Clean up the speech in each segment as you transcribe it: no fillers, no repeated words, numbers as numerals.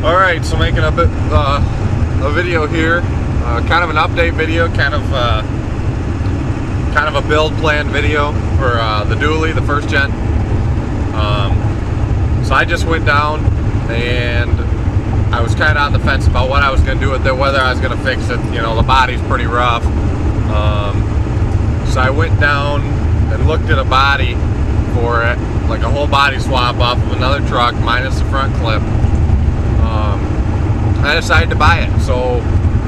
Alright, so making a video here, kind of an update video, kind of a build plan video for the dually, the first gen. So I just went down and I was kind of on the fence about what I was going to do with it, whether I was going to fix it. You know, the body's pretty rough. So I went down and looked at a body for it, like a whole body swap off of another truck minus the front clip. I decided to buy it, so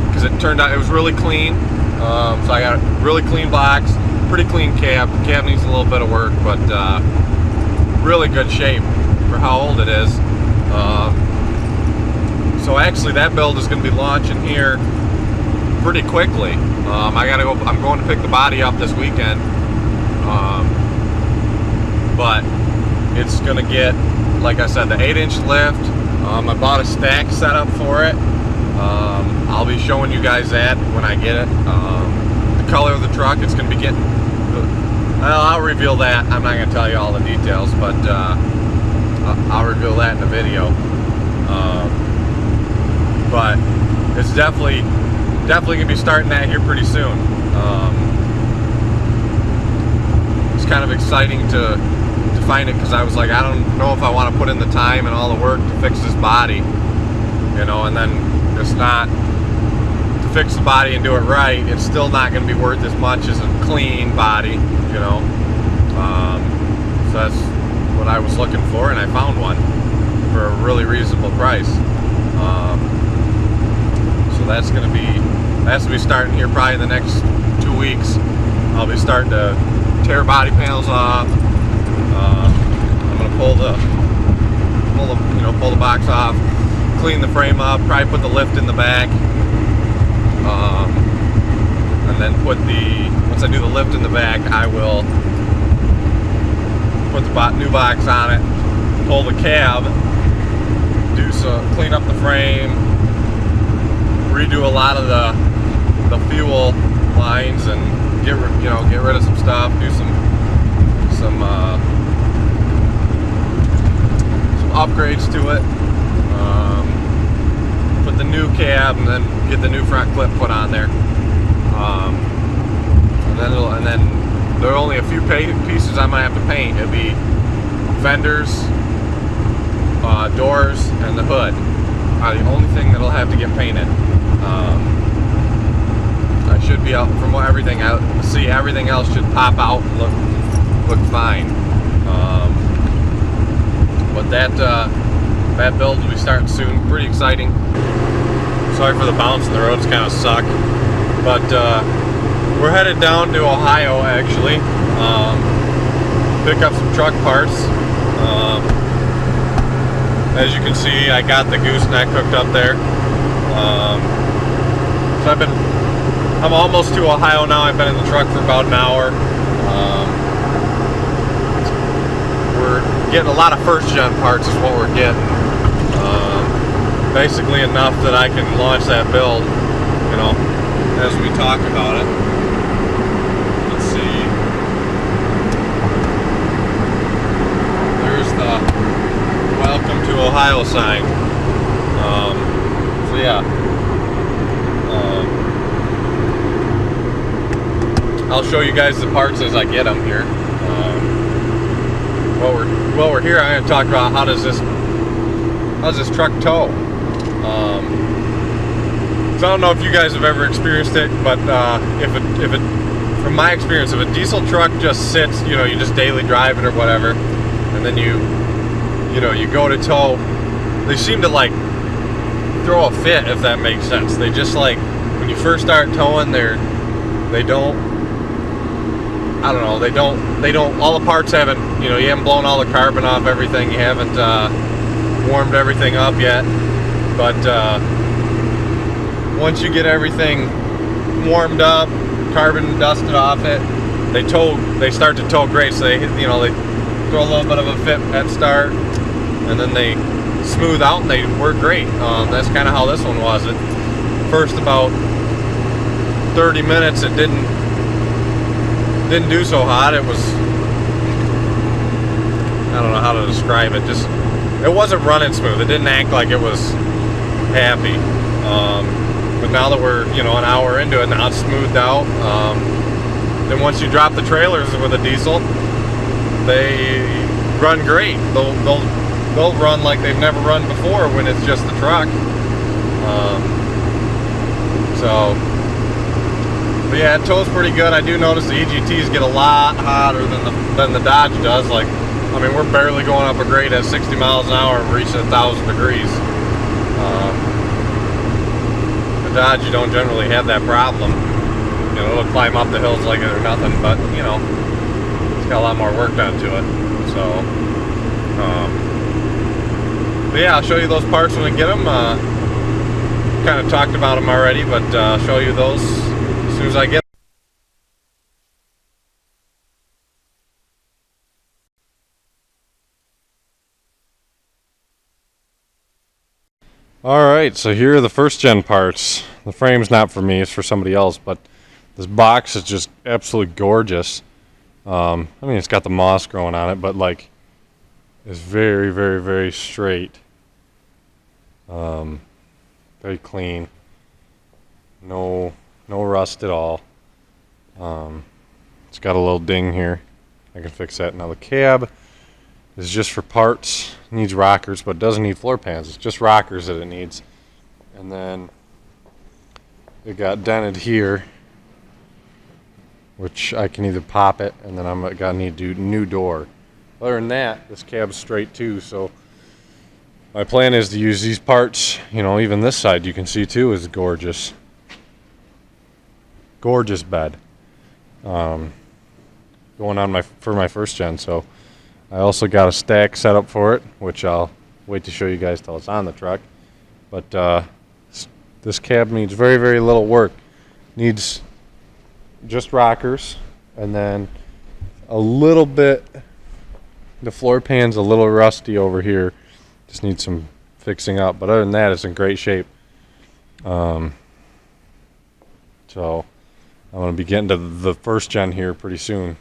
because it turned out it was really clean. So I got really clean blocks, pretty clean cab. The cab needs a little bit of work, but really good shape for how old it is. So actually, that build is going to be launching here pretty quickly. I'm going to pick the body up this weekend, but it's going to get, like I said, the 8-inch lift. I bought a stack setup for it. I'll be showing you guys that when I get it. The color of the truck, it's going to be getting... I'll reveal that. I'm not going to tell you all the details, but I'll reveal that in the video. But it's definitely going to be starting that here pretty soon. It's kind of exciting to find it, because I was like, I don't know if I want to put in the time and all the work to fix this body, you know, and then it's not, to fix the body and do it right, it's still not going to be worth as much as a clean body, you know. So that's what I was looking for, and I found one for a really reasonable price. So that's going to be starting here probably in the next 2 weeks. I'll be starting to tear body panels off. I'm gonna pull the box off, clean the frame up, probably put the lift in the back, and then once I do the lift in the back, I will put the new box on it, pull the cab, clean up the frame, redo a lot of the fuel lines, and get rid of some stuff, do some upgrades to it, put the new cab, and then get the new front clip put on there, and then there are only a few pieces I might have to paint. It'll be fenders, doors, and the hood are the only thing that'll have to get painted. I should be out from everything I see. Everything else should pop out and look fine. But that build will be starting soon. Pretty exciting. Sorry for the bounce in the roads, kind of suck. But we're headed down to Ohio, actually. Pick up some truck parts. As you can see, I got the gooseneck hooked up there. So I'm almost to Ohio now. I've been in the truck for about an hour. We're getting a lot of first-gen parts is what we're getting. Basically enough that I can launch that build, you know, as we talk about it. Let's see. There's the Welcome to Ohio sign. So yeah. I'll show you guys the parts as I get them here. While we're here, I'm going to talk about how does this truck tow. So I don't know if you guys have ever experienced it, but from my experience, if a diesel truck just sits, you know, you just daily drive it or whatever, and then you go to tow, they seem to like throw a fit, if that makes sense. They just, like, when you first start towing, they don't, all the parts haven't, you haven't blown all the carbon off everything, you haven't warmed everything up yet, but once you get everything warmed up, carbon dusted off it, they start to tow great. So they throw a little bit of a fit at start, and then they smooth out and they work great. That's kind of how this one was. It first about 30 minutes, it didn't do so hot. It was, I don't know how to describe it. Just, it wasn't running smooth. It didn't act like it was happy. But now that we're, you know, an hour into it, now it's smoothed out. Then once you drop the trailers with a diesel, they run great. They'll run like they've never run before when it's just the truck. But yeah, it tows pretty good. I do notice the EGTs get a lot hotter than the Dodge does. Like, I mean, we're barely going up a grade at 60 miles an hour and reaching 1,000 degrees. The Dodge, you don't generally have that problem. You know, it'll climb up the hills like they're nothing, but, you know, it's got a lot more work done to it. So, but yeah, I'll show you those parts when we get them. Kind of talked about them already, but I'll show you those as soon as I get them. Alright, so here are the first gen parts. The frame's not for me, it's for somebody else, but this box is just absolutely gorgeous. I mean, it's got the moss growing on it, but like, it's very, very, very straight. Very clean. No rust at all. It's got a little ding here. I can fix that. Now the cab is just for parts. It needs rockers, but it doesn't need floor pans. It's just rockers that it needs. And then it got dented here, which I can either pop it, and then I'm gonna need to do new door. Other than that, this cab's straight too. So my plan is to use these parts. You know, even this side you can see too is gorgeous. Gorgeous bed. Going on for my first gen. So I also got a stack set up for it, which I'll wait to show you guys till it's on the truck. But this cab needs very, very little work. Needs just rockers, and then a little bit, the floor pan's a little rusty over here. Just needs some fixing up. But other than that, it's in great shape. So I'm going to be getting to the first gen here pretty soon.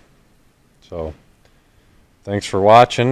So thanks for watching.